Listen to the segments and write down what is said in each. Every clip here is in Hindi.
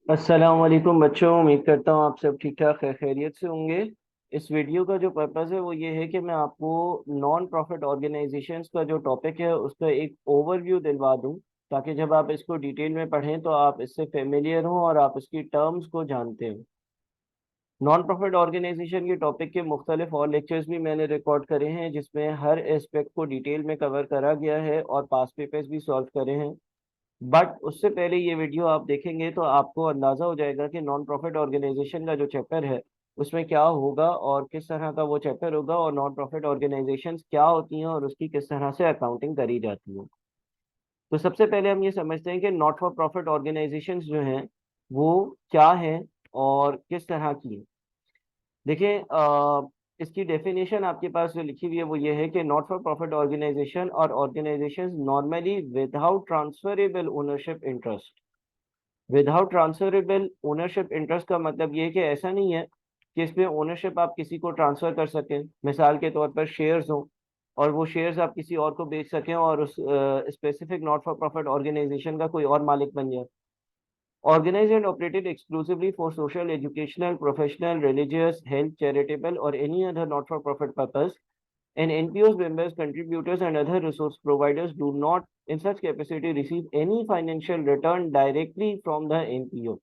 अस्सलाम वालेकुम बच्चों, उम्मीद करता हूँ आप सब ठीक ठाक खैरियत से होंगे। इस वीडियो का जो पर्पज़ है वो ये है कि मैं आपको नॉन प्रॉफिट ऑर्गेनाइजेशंस का जो टॉपिक है उसका एक ओवरव्यू दिलवा दूँ, ताकि जब आप इसको डिटेल में पढ़ें तो आप इससे फेमिलियर हों और आप इसकी टर्म्स को जानते हो। नॉन प्रॉफिट ऑर्गेनाइजेशन के टॉपिक के मुख्तलिफ और लेक्चर्स भी मैंने रिकॉर्ड करे हैं, जिसमें हर एस्पेक्ट को डिटेल में कवर करा गया है और पास पेपर्स भी सॉल्व करे हैं। बट उससे पहले ये वीडियो आप देखेंगे तो आपको अंदाजा हो जाएगा कि नॉन प्रॉफिट ऑर्गेनाइजेशन का जो चैप्टर है उसमें क्या होगा और किस तरह का वो चैप्टर होगा, और नॉन प्रॉफिट ऑर्गेनाइजेशंस क्या होती हैं और उसकी किस तरह से अकाउंटिंग करी जाती है। तो सबसे पहले हम ये समझते हैं कि नॉट फॉर प्रॉफिट ऑर्गेनाइजेशंस जो हैं वो क्या हैं और किस तरह की हैं। देखिए, इसकी डेफिनेशन आपके पास जो लिखी हुई है वो ये है कि नॉट फॉर प्रॉफिट ऑर्गेनाइजेशन और organisations normally without transferable ownership interest. Without transferable ownership interest का मतलब ये है कि ऐसा नहीं है कि इसमें ओनरशिप आप किसी को ट्रांसफर कर सकें, मिसाल के तौर पर शेयर्स हों और वो शेयर्स आप किसी और को बेच सकें और उस specific not for profit organisation का कोई और मालिक बन जाए। Organized and operated exclusively for social, educational, professional, religious, health, charitable, or any other not-for-profit purpose, and NPOs members, contributors, and other resource providers do not, in such capacity, receive any financial return directly from the NPO.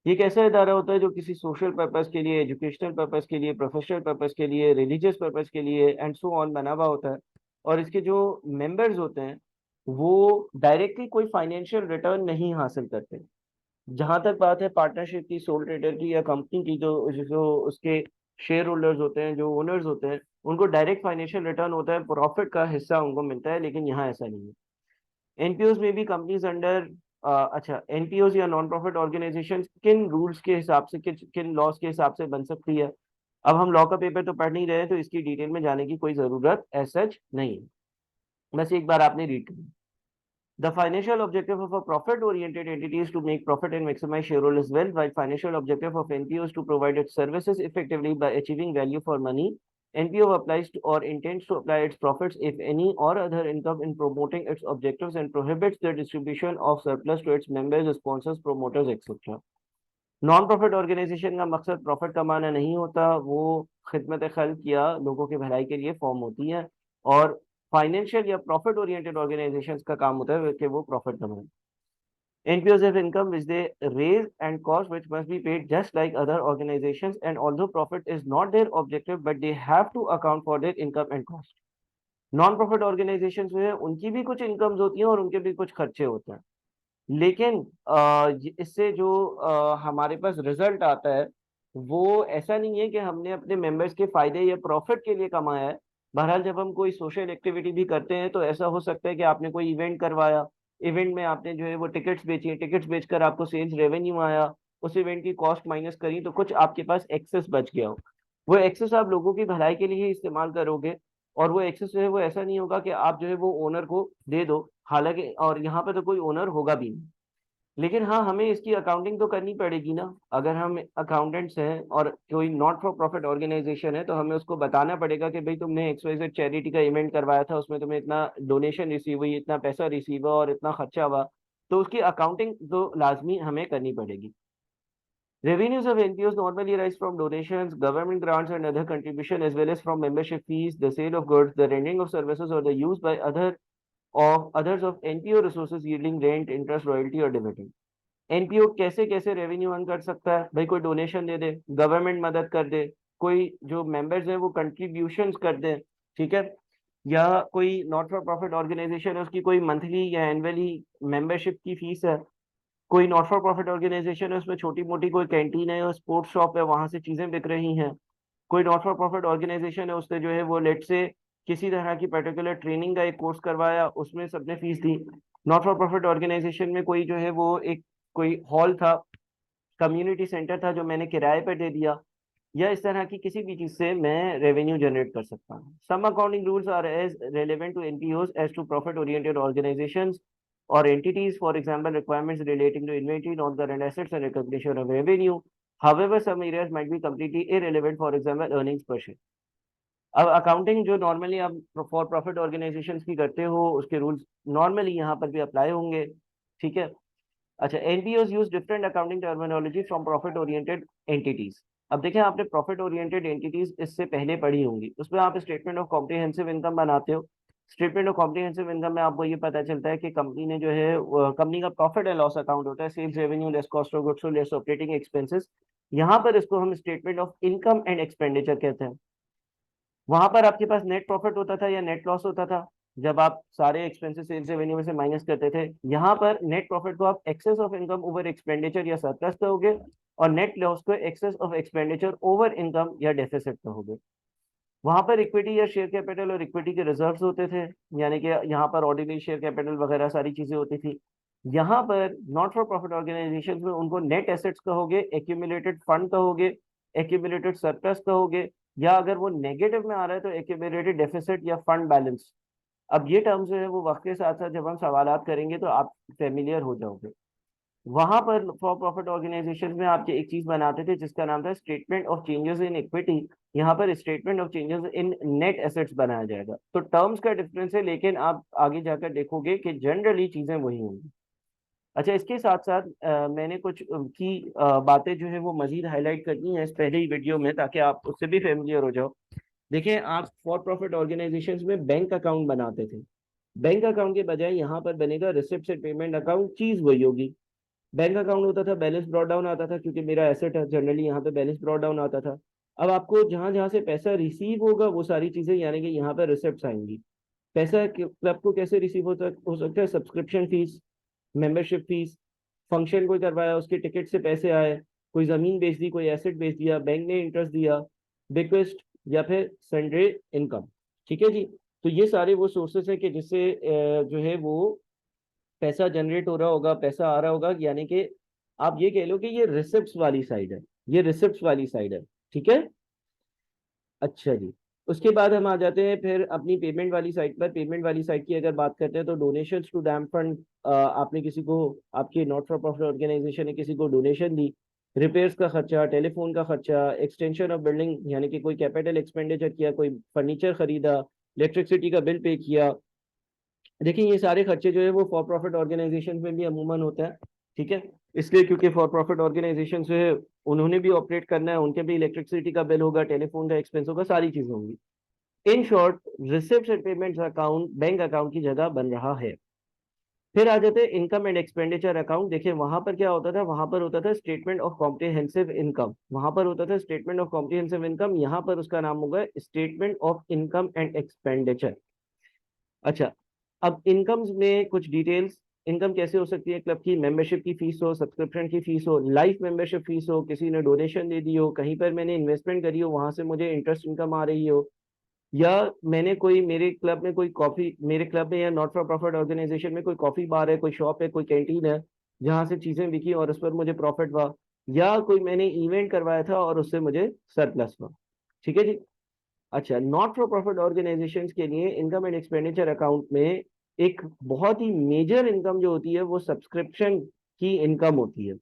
ये कैसा इदारा होता है जो किसी सोशल पर्पस के लिए, एजुकेशनल पर्पस के लिए, प्रोफेशनल पर्पस के लिए, रिलीजियस पर्पस के लिए एंड सो ऑन बना हुआ होता है, और इसके जो मेंबर्स होते हैं वो डायरेक्टली कोई फाइनेंशियल रिटर्न नहीं हासिल करते। जहां तक बात है पार्टनरशिप की, सोल ट्रेडर की या कंपनी की, जो जो उसके शेयर होल्डर्स होते हैं, जो ओनर्स होते हैं, उनको डायरेक्ट फाइनेंशियल रिटर्न होता है, प्रॉफिट का हिस्सा उनको मिलता है, लेकिन यहाँ ऐसा नहीं है। एनपीओज में भी कंपनीज अंडर, अच्छा, एनपीओज या नॉन प्रॉफिट ऑर्गेनाइजेशन किन रूल्स के हिसाब से, किन लॉस के हिसाब से बन सकती है। अब हम लॉ का पेपर तो पढ़ नहीं रहे हैं, तो इसकी डिटेल में जाने की कोई जरूरत एज सच नहीं है, बस एक बार आपने रीड करना। The financial objective of a profit-oriented entity is to make profit and maximize shareholders' wealth, while financial objective of NPO is to provide its services effectively by achieving value for money. NPO applies to or intends to apply its profits, if any, or other income in promoting its objectives and prohibits the distribution of surplus to its members, sponsors, promoters, etc. Non profit organisation का मकसद प्रॉफिट कमाना नहीं होता, वो खिदमत खल्क या लोगों की भलाई के लिए फॉर्म होती है, और फाइनेंशियल या प्रॉफिट ओरिएंटेड ऑर्गेनाइजेशंस का काम होता है कि वो प्रॉफिट कमाएं। NPOs have income which they raise and cost which must be paid just like other organizations, and although profit is not their objective, but they have to account for their income and cost. Non profit organisations में उनकी भी कुछ इनकम्स होती हैं और उनके भी कुछ खर्चे होते हैं, लेकिन इससे जो हमारे पास रिजल्ट आता है वो ऐसा नहीं है कि हमने अपने मेंबर्स के फायदे या प्रॉफिट के लिए कमाया है। बहरहाल जब हम कोई सोशल एक्टिविटी भी करते हैं तो ऐसा हो सकता है कि आपने कोई इवेंट करवाया, इवेंट में आपने जो है वो टिकट्स बेची, टिकट्स बेचकर आपको सेल्स रेवेन्यू आया, उस इवेंट की कॉस्ट माइनस करी तो कुछ आपके पास एक्सेस बच गया हो। वो एक्सेस आप लोगों की भलाई के लिए ही इस्तेमाल करोगे, और वो एक्सेस जो है वो ऐसा नहीं होगा कि आप जो है वो ओनर को दे दो, हालांकि और यहाँ पे तो कोई ओनर होगा भी नहीं। लेकिन हाँ, हमें इसकी अकाउंटिंग तो करनी पड़ेगी ना। अगर हम अकाउंटेंट्स हैं और कोई नॉट फॉर प्रॉफिट ऑर्गेनाइजेशन है तो हमें उसको बताना पड़ेगा कि भाई तुमने XYZ चैरिटी का इवेंट करवाया था, उसमें तुम्हें इतना डोनेशन रिसीव हुई, इतना पैसा रिसीव हुआ और इतना खर्चा हुआ, तो उसकी अकाउंटिंग तो लाजमी हमें करनी पड़ेगी। Revenues of NPOs normally arise from donations, government grants, and other contribution, as well as from membership fees, the sale of goods, the rendering of services, or the use by others of NPO resources yielding rent, interest, royalty, or dividend. NPO कैसे कैसे रेवेन्यू अर्न कर सकता है? भाई कोई डोनेशन दे दे, गवर्नमेंट मदद कर दे, कोई जो मेंबर्स हैं वो कंट्रीब्यूशंस कर दें, ठीक है, या कोई नॉट फॉर प्रॉफिट ऑर्गेनाइजेशन है उसकी कोई मंथली या एनुअली मेंबरशिप की फीस है, कोई नॉट फॉर प्रॉफिट ऑर्गेनाइजेशन है उसमें छोटी मोटी कोई कैंटीन है या स्पोर्ट्स शॉप है, वहां से चीजें बिक रही हैं, कोई नॉट फॉर प्रॉफिट ऑर्गेनाइजेशन है उसने जो है वो लेट से किसी तरह की पर्टिकुलर ट्रेनिंग का एक कोर्स करवाया, उसमें सबने फीस दी। नॉट फॉर प्रॉफिट ऑर्गेनाइजेशन में कोई जो है वो एक कोई हॉल था, कम्युनिटी सेंटर था, जो मैंने किराए पर दे दिया, या इस तरह की किसी भी चीज से मैं रेवेन्यू जनरेट कर सकता हूँ। Some accounting rules are as relevant to NPOs as to profit oriented organisations or entities, for example, requirements relating to inventory, non-current assets, and recognition of revenue. However, some areas might be completely irrelevant, for example, earnings per share. अब अकाउंटिंग जो नॉर्मली आप फॉर प्रॉफिट ऑर्गेनाइजेशंस की करते हो उसके रूल्स नॉर्मली यहाँ पर भी अप्लाई होंगे, ठीक है। अच्छा, NPOs use different accounting terminology from profit oriented entities. अब देखें, आपने प्रॉफिट ओरिएंटेड एंटिटीज इससे पहले पढ़ी होंगी, उसमें आप स्टेटमेंट ऑफ कॉम्प्रिहेंसिव इनकम बनाते हो। स्टेटमेंट ऑफ कॉम्प्रिहेंसिव इनकम में आपको ये पता चलता है कि कंपनी ने जो है, कंपनी का प्रॉफिट एंड लॉस अकाउंट होता है, sales revenue less cost of goods less operating expenses. यहाँ पर इसको हम statement of income and expenditure कहते हैं। वहां पर आपके पास नेट प्रॉफिट होता था या नेट लॉस होता था, जब आप सारे एक्सपेंसेस सेल्स रेवेन्यू में से माइनस करते थे। यहाँ पर नेट प्रॉफिट को आप excess of income over expenditure या सरप्लस कहोगे, और नेट लॉस को excess of expenditure over income या डेफिसिट कहोगे। वहां पर इक्विटी या शेयर कैपिटल और इक्विटी के रिजर्व्स होते थे, यानी कि यहाँ पर ऑर्डिनरी शेयर कैपिटल वगैरह सारी चीजें होती थी। यहाँ पर नॉट फॉर प्रॉफिट ऑर्गेनाइजेशन में उनको नेट एसेट्स कहोगे, एक्यूमुलेटेड फंड कहोगे, एक्यूमुलेटेड सरप्लस कहोगे, या अगर वो नेगेटिव में आ रहा है तो एक्यूमुलेटेड डेफिसिट या फंड बैलेंस। अब ये टर्म्स जो है वो वक्त के साथ साथ जब हम सवालात करेंगे तो आप फेमिलियर हो जाओगे। वहां पर फॉर प्रॉफिट ऑर्गेनाइजेशन में आपके एक चीज बनाते थे जिसका नाम था statement of changes in equity. यहाँ पर statement of changes in net assets बनाया जाएगा। तो टर्म्स का डिफरेंस है, लेकिन आप आगे जाकर देखोगे कि जनरली चीजें वही होंगी। अच्छा, इसके साथ साथ मैंने कुछ की बातें जो है वो मजीद हाईलाइट करनी है इस पहले ही वीडियो में, ताकि आप उससे भी फेमिलियर हो जाओ। देखिए, आप फॉर प्रॉफिट ऑर्गेनाइजेशंस में बैंक अकाउंट बनाते थे। बैंक अकाउंट के बजाय यहाँ पर बनेगा रिसिप्ट एंड पेमेंट अकाउंट। चीज वही होगी। बैंक अकाउंट होता था, बैलेंस ब्रॉट डाउन आता था, क्योंकि मेरा एसेट है जनरली, यहाँ पे बैलेंस ब्रॉट डाउन आता था। अब आपको जहां जहां से पैसा रिसीव होगा वो सारी चीजें, यानी कि यहाँ पर रिसिप्ट आएंगी। पैसा क्लब को कैसे रिसीव हो सकता है? Subscription fees, membership fees, function कोई करवाया उसके टिकट से पैसे आए, कोई जमीन बेच दी, कोई एसेट बेच दिया, बैंक ने इंटरेस्ट दिया, बिक्वेस्ट, या फिर सन्ड्री इनकम। ठीक है जी। तो ये सारे वो सोर्सेस है कि जिससे जो है वो पैसा जनरेट हो रहा होगा, पैसा आ रहा होगा, यानी कि आप ये कह लो कि ये रिसिप्ट्स वाली साइड है, ये रिसिप्ट्स वाली साइड है। ठीक है। अच्छा जी। उसके बाद हम आ जाते हैं फिर अपनी पेमेंट वाली साइड पर। पेमेंट वाली साइड की अगर बात करते हैं तो डोनेशन टू डैम फंड, आपने किसी को, आपकी नॉट फॉर प्रॉफिट ऑर्गेनाइजेशन ने किसी को डोनेशन दी। रिपेयर्स का खर्चा, टेलीफोन का खर्चा, एक्सटेंशन ऑफ बिल्डिंग, यानी कि कोई कैपिटल एक्सपेंडिचर किया, कोई फर्नीचर खरीदा, इलेक्ट्रिसिटी का बिल पे किया। देखिए, ये सारे खर्चे जो है वो फॉर प्रॉफिट ऑर्गेनाइजेशन में भी अमूमन होता है। ठीक है। इसलिए क्योंकि फॉर प्रॉफिट ऑर्गेनाइजेशन जो है उन्होंने भी ऑपरेट करना है, उनके भी इलेक्ट्रिसिटी का बिल होगा, टेलीफोन का एक्सपेंस होगा, सारी चीजें होंगी। In short, receipt and payments account bank account की जगह बन रहा है। फिर आ जाते हैं इनकम एंड एक्सपेंडिचर अकाउंट। देखिए, वहां पर क्या होता था? वहां पर होता था स्टेटमेंट ऑफ कॉम्प्रिहेंसिव इनकम। वहां पर होता था स्टेटमेंट ऑफ कॉम्प्रिहेंसिव इनकम, यहाँ पर उसका नाम होगा statement of income and expenditure. अच्छा, अब इनकम्स में कुछ डिटेल्स। इनकम कैसे हो सकती है? क्लब की मेंबरशिप की फीस हो, सब्सक्रिप्शन की फीस हो, लाइफ मेंबरशिप फीस हो, किसी ने डोनेशन दे दी हो, कहीं पर मैंने इन्वेस्टमेंट करी हो, वहां से मुझे इंटरेस्ट इनकम आ रही हो, या मैंने कोई, मेरे क्लब में कोई कॉफी, मेरे क्लब में या नॉट फॉर प्रॉफिट ऑर्गेनाइजेशन में कोई कॉफी बार है, कोई शॉप है, कोई कैंटीन है, जहां से चीजें बिकी और उस पर मुझे प्रॉफिट हुआ, या कोई मैंने इवेंट करवाया था और उससे मुझे सरप्लस हुआ। ठीक है जी। अच्छा, नॉट फॉर प्रॉफिट ऑर्गेनाइजेशंस के लिए इनकम एंड एक्सपेंडिचर अकाउंट में एक बहुत ही मेजर इनकम जो होती है वो सब्सक्रिप्शन की इनकम होती है।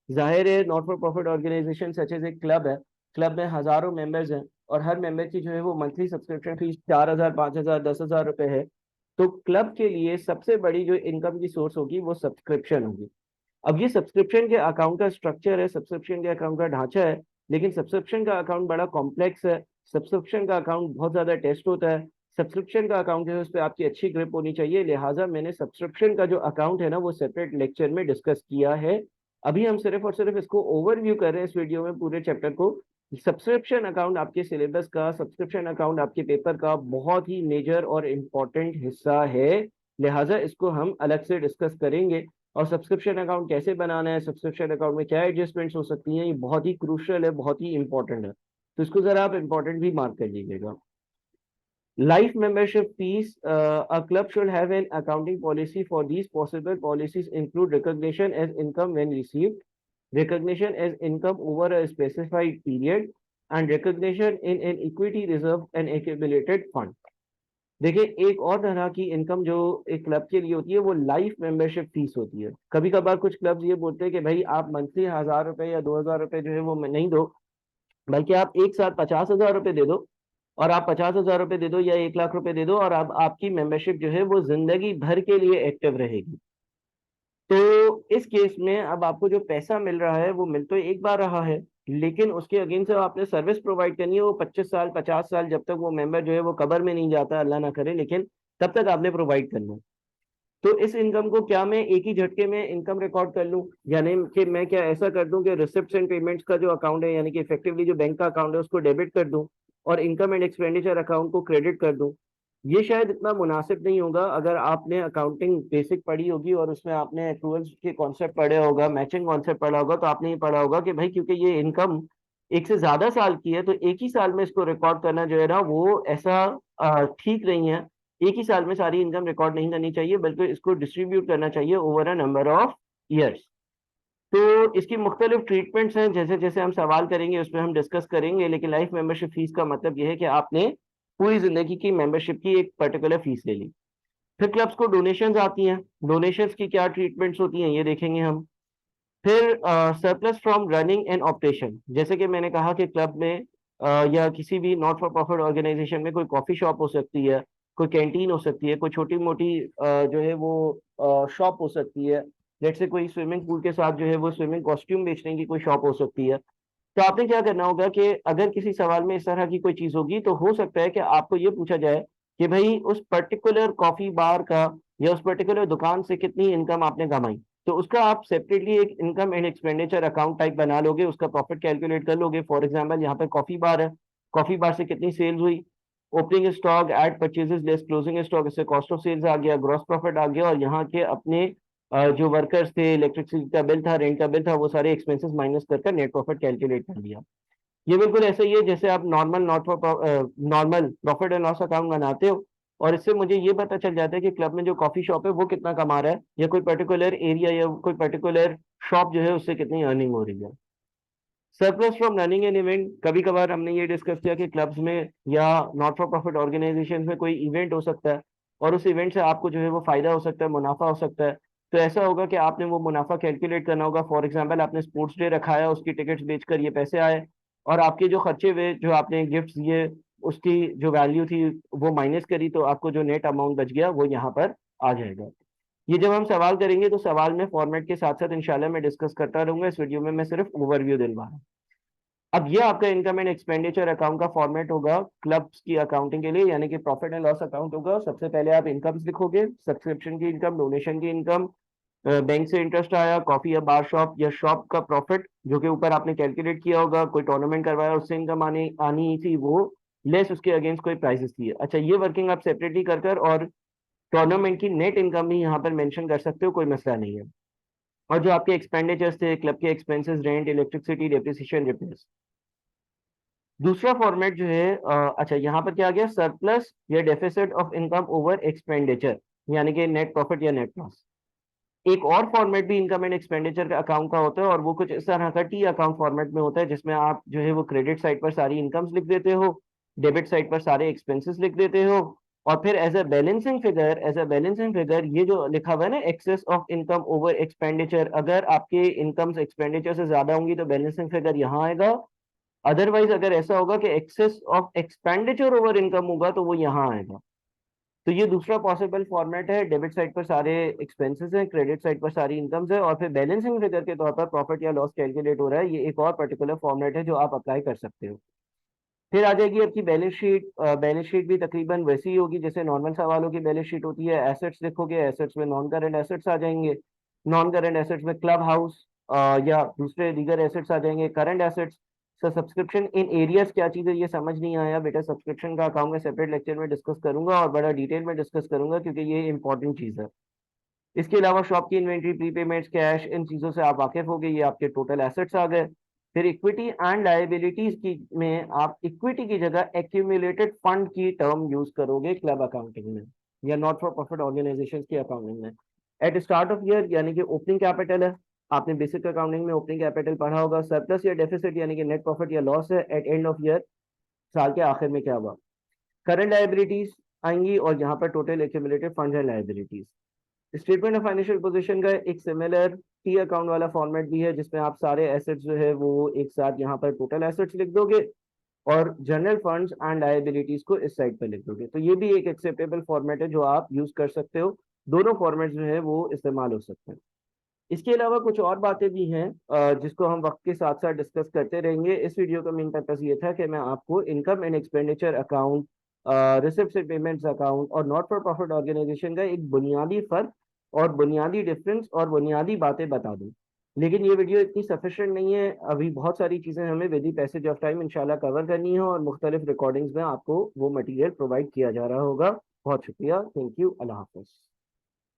जाहिर है, not for profit organisation such as एक क्लब है, क्लब में हजारों मेंबर्स हैं, और हर मेंबर की जो है वो मंथली सब्सक्रिप्शन फीस 4,000, 5,000, 10,000 रुपए है। तो क्लब के लिए सबसे बड़ी जो इनकम की सोर्स होगी वो सब्सक्रिप्शन होगी। अब ये सब्सक्रिप्शन के अकाउंट का स्ट्रक्चर है, सब्सक्रिप्शन के अकाउंट का ढांचा है, लेकिन सब्सक्रिप्शन का अकाउंट बड़ा कॉम्प्लेक्स है। सब्सक्रिप्शन का अकाउंट बहुत ज्यादा टेस्ट होता है। सब्सक्रिप्शन का अकाउंट जो है उस पर आपकी अच्छी ग्रिप होनी चाहिए, लिहाजा मैंने सब्सक्रिप्शन का जो अकाउंट है ना वो सेपरेट लेक्चर में डिस्कस किया है। अभी हम सिर्फ और सिर्फ इसको ओवरव्यू कर रहे हैं इस वीडियो में, पूरे चैप्टर को। सब्सक्रिप्शन अकाउंट आपके सिलेबस का, सब्सक्रिप्शन अकाउंट आपके पेपर का बहुत ही मेजर और इम्पोर्टेंट हिस्सा है, लिहाजा इसको हम अलग से डिस्कस करेंगे। और सब्सक्रिप्शन अकाउंट कैसे बनाना है, सब्सक्रिप्शन अकाउंट में क्या एडजस्टमेंट्स हो सकती हैं, ये बहुत ही क्रूशियल है, बहुत ही इंपॉर्टेंट है। तो इसको जरा आप इंपॉर्टेंट भी मार्क कर लीजिएगा। Life membership fees, a club should have an accounting policy for these. Possible policies include recognition as income when received, recognition as income over a specified period, and recognition in an equity reserve and accumulated fund. देखिए, एक और तरह की इनकम जो एक क्लब के लिए होती है वो लाइफ मेंबरशिप फीस होती है। कभी कभार कुछ क्लब्स ये बोलते हैं कि भाई आप मंथली 1,000 रुपए या 2,000 रुपए जो है वो नहीं दो, बल्कि आप एक साथ 50,000 रुपए दे दो, और आप 50,000 रुपए दे दो या 1,00,000 रुपए दे दो, और आप आपकी मेंबरशिप जो है वो जिंदगी भर के लिए एक्टिव रहेगी। तो इस केस में अब आपको जो पैसा मिल रहा है वो मिल तो एक बार रहा है, लेकिन उसके अगेंस्ट जब आपने सर्विस प्रोवाइड करनी है वो 25 साल 50 साल, जब तक वो मेंबर जो है वो कब्र में नहीं जाता, अल्लाह ना करे, लेकिन तब तक आपने प्रोवाइड करना है। तो इस इनकम को क्या मैं एक ही झटके में इनकम रिकॉर्ड कर लूं, यानी कि मैं क्या ऐसा कर दूं कि रिसिप्ट्स एंड पेमेंट्स का जो अकाउंट है, यानी कि इफेक्टिवली जो बैंक का अकाउंट है उसको डेबिट कर दूं और इनकम एंड एक्सपेंडिचर अकाउंट को क्रेडिट कर दूं। ये शायद इतना मुनासिब नहीं होगा। अगर आपने अकाउंटिंग बेसिक पढ़ी होगी और उसमें आपने एक्रूअल्स के कॉन्सेप्ट पढ़े होगा, मैचिंग कॉन्सेप्ट पढ़ा होगा, तो आपने ये पढ़ा होगा कि भाई क्योंकि ये इनकम एक से ज्यादा साल की है तो एक ही साल में इसको रिकॉर्ड करना जो है ना वो ऐसा ठीक नहीं है। एक ही साल में सारी इनकम रिकॉर्ड नहीं करनी चाहिए, बल्कि इसको डिस्ट्रीब्यूट करना चाहिए over a number of years. तो इसकी मुख्तलिफ ट्रीटमेंट्स हैं, जैसे जैसे हम सवाल करेंगे उसमें हम डिस्कस करेंगे, लेकिन लाइफ मेंबरशिप फीस का मतलब यह है कि आपने पूरी जिंदगी की मेंबरशिप की एक पर्टिकुलर फीस ले ली। फिर क्लब्स को डोनेशंस आती हैं, डोनेशंस की क्या ट्रीटमेंट्स होती हैं ये देखेंगे हम। फिर surplus from running and operation, जैसे कि मैंने कहा कि क्लब में या किसी भी नॉट फॉर प्रॉफिट ऑर्गेनाइजेशन में कोई कॉफी शॉप हो सकती है, कोई कैंटीन हो सकती है, कोई छोटी मोटी जो है वो शॉप हो सकती है। जैसे से कोई स्विमिंग पूल के साथ जो है वो स्विमिंग कॉस्ट्यूम बेचने की कोई शॉप हो सकती है। तो आपने क्या करना होगा कि अगर किसी सवाल में इस तरह की कोई चीज होगी तो हो सकता है कि आपको ये पूछा जाए कि भाई उस पर्टिकुलर कॉफी बार का या उस पर्टिकुलर दुकान से कितनी इनकम आपने कमाई। तो उसका आप सेपरेटली एक income and expenditure account type बना लोगे, उसका प्रॉफिट कैलकुलेट कर लोगे। फॉर एग्जांपल यहाँ पे कॉफी बार है, कॉफी बार से कितनी सेल्स हुई, opening stock add purchases less closing stock, इससे कॉस्ट ऑफ सेल्स आ गया, ग्रॉस प्रॉफिट आ गया, और यहाँ के अपने जो वर्कर्स थे, इलेक्ट्रिसिटी का बिल था, रेंट का बिल था, वो सारे एक्सपेंसेस माइनस कर नेट प्रॉफिट कैलकुलेट कर दिया। ये बिल्कुल ऐसा ही है जैसे आप normal not for normal profit and loss account बनाते हो, और इससे मुझे ये पता चल जाता है कि क्लब में जो कॉफी शॉप है वो कितना कमा रहा है, या कोई पर्टिकुलर एरिया या कोई पर्टिकुलर शॉप जो है उससे कितनी अर्निंग हो रही है। Surplus from running an event, कभी कभार हमने ये डिस्कस किया कि क्लब्स में या नॉट फॉर प्रॉफिट ऑर्गेनाइजेशन में कोई इवेंट हो सकता है, और उस इवेंट से आपको जो है वो फायदा हो सकता है, मुनाफा हो सकता है। तो ऐसा होगा कि आपने वो मुनाफा कैलकुलेट करना होगा। फॉर एग्जाम्पल आपने स्पोर्ट्स डे रखा है, उसकी टिकट्स बेचकर ये पैसे आए, और आपके जो खर्चे हुए, जो आपने गिफ्ट दिए, उसकी जो वैल्यू थी वो माइनस करी, तो आपको जो नेट अमाउंट बच गया वो यहाँ पर आ जाएगा। ये जब हम सवाल करेंगे तो सवाल में फॉर्मेट के साथ साथ इंशाल्लाह मैं डिस्कस करता रहूंगा। इस वीडियो में मैं सिर्फ ओवरव्यू दिलवा रहा हूँ। अब ये आपका इनकम एंड एक्सपेंडिचर अकाउंट का फॉर्मेट होगा क्लब्स की अकाउंटिंग के लिए, यानी कि प्रॉफिट एंड लॉस अकाउंट होगा। सबसे पहले आप इनकम्स लिखोगे, सब्सक्रिप्शन की इनकम, डोनेशन की इनकम, बैंक से इंटरेस्ट आया, कॉफी या बार शॉप या शॉप का प्रॉफिट जो कि ऊपर आपने कैलकुलेट किया होगा, कोई टूर्नामेंट करवाया उससे इनकम आनी आनी ही थी वो, लेस उसके अगेंस्ट कोई प्राइसेस थी। अच्छा, ये वर्किंग आप सेपरेटली कर कर और टूर्नामेंट की नेट इनकम भी यहाँ पर मेंशन कर सकते हो, कोई मसला नहीं है। और जो आपके एक्सपेंडिचर्स थे, क्लब के expenses, rent, electricity, depreciation, repairs. दूसरा फॉर्मेट जो है अच्छा यहाँ पर क्या आ गया, सरप्लस या deficit of income over expenditure, यानी कि नेट प्रॉफिट या नेट लॉस। एक और फॉर्मेट भी इनकम एंड एक्सपेंडिचर का अकाउंट का होता है, और वो कुछ इस तरह का टी अकाउंट फॉर्मेट में होता है, जिसमें आप जो है वो क्रेडिट साइड पर सारी इनकम्स लिख देते हो, डेबिट साइड पर सारे एक्सपेंसेस लिख देते हो, और फिर एज अ बैलेंसिंग फिगर ये जो लिखा हुआ है ना, excess of income over expenditure, अगर आपके इनकम्स एक्सपेंडिचर से ज्यादा होंगी तो बैलेंसिंग फिगर यहाँ आएगा। अदरवाइज अगर ऐसा होगा कि excess of expenditure over income होगा तो वो यहाँ आएगा। तो ये दूसरा पॉसिबल फॉर्मेट है। डेबिट साइड पर सारे एक्सपेंसेस हैं, क्रेडिट साइड पर सारी इनकम्स है, और फिर बैलेंसिंग फिगर के तौर पर प्रॉफिट या लॉस कैलकुलेट हो रहा है। ये एक और पर्टिकुलर फॉर्मेट है जो आप अप्लाई कर सकते हो। फिर आ जाएगी आपकी बैलेंस शीट। बैलेंस शीट भी तकरीबन वैसी ही होगी जैसे नॉर्मल सवालों की बैलेंस शीट होती है। एसेट्स लिखोगे, एसेट्स में नॉन करंट एसेट्स आ जाएंगे, नॉन करंट एसेट्स में क्लब हाउस या दूसरे दीगर एसेट्स आ जाएंगे। Current assets, subscription in areas क्या चीज़ है ये समझ नहीं आया बेटा, सब्सक्रिप्शन का अकाउंट में सेपरेट लेक्चर में डिस्कस करूंगा और बड़ा डिटेल में डिस्कस करूंगा, क्योंकि ये इंपॉर्टेंट चीज़ है। इसके अलावा शॉप की इन्वेंट्री, प्रीपेमेंट्स, कैश, इन चीज़ों से आप वाकिफ हो गए, ये आपके टोटल एसेट्स आ गए। फिर इक्विटी एंड लायबिलिटीज की में आप इक्विटी की जगह एक्यूमुलेटेड फंड की टर्म यूज करोगे क्लब अकाउंटिंग में या नॉट फॉर प्रॉफिट ऑर्गेनाइजेशन की अकाउंटिंग में। एट स्टार्ट ऑफ ईयर यानी कि ओपनिंग कैपिटल है, आपने बेसिक अकाउंटिंग में ओपनिंग कैपिटल पढ़ा होगा। सरप्लस या डेफिसिट यानी कि नेट प्रॉफिट या लॉस है एट एंड ऑफ ईयर, साल के आखिर में क्या हुआ। करंट लायबिलिटीज आएंगी और यहाँ पर टोटल एक्यूमुलेटेड फंड है liabilities. Statement of financial position का एक सिमिलर टी अकाउंट वाला फॉर्मेट भी है, जिसमें आप सारे एसेट्स जो है वो एक साथ यहाँ पर टोटल एसेट्स लिख दोगे और जनरल फंड्स एंड लायबिलिटीज को इस साइड पर लिख दोगे। तो ये भी एक एक्सेप्टेबल फॉर्मेट है जो आप यूज कर सकते हो। दोनों फॉर्मेट जो है वो इस्तेमाल हो सकते हैं। इसके अलावा कुछ और बातें भी हैं जिसको हम वक्त के साथ साथ डिस्कस करते रहेंगे। इस वीडियो का मेन पर्पस ये था कि मैं आपको income and expenditure account, receipt and payments account और नॉट फॉर प्रॉफिट ऑर्गेनाइजेशन का एक बुनियादी फर्क और बुनियादी डिफरेंस और बुनियादी बातें बता दूं। लेकिन ये वीडियो इतनी सफिशिएंट नहीं है, अभी बहुत सारी चीजें हमें with the passage of time इंशाल्लाह कवर करनी है और मुख्तलिफ रिकॉर्डिंग्स में आपको वो मटेरियल प्रोवाइड किया जा रहा होगा। बहुत शुक्रिया, थैंक यू, अल्लाह हाफिज।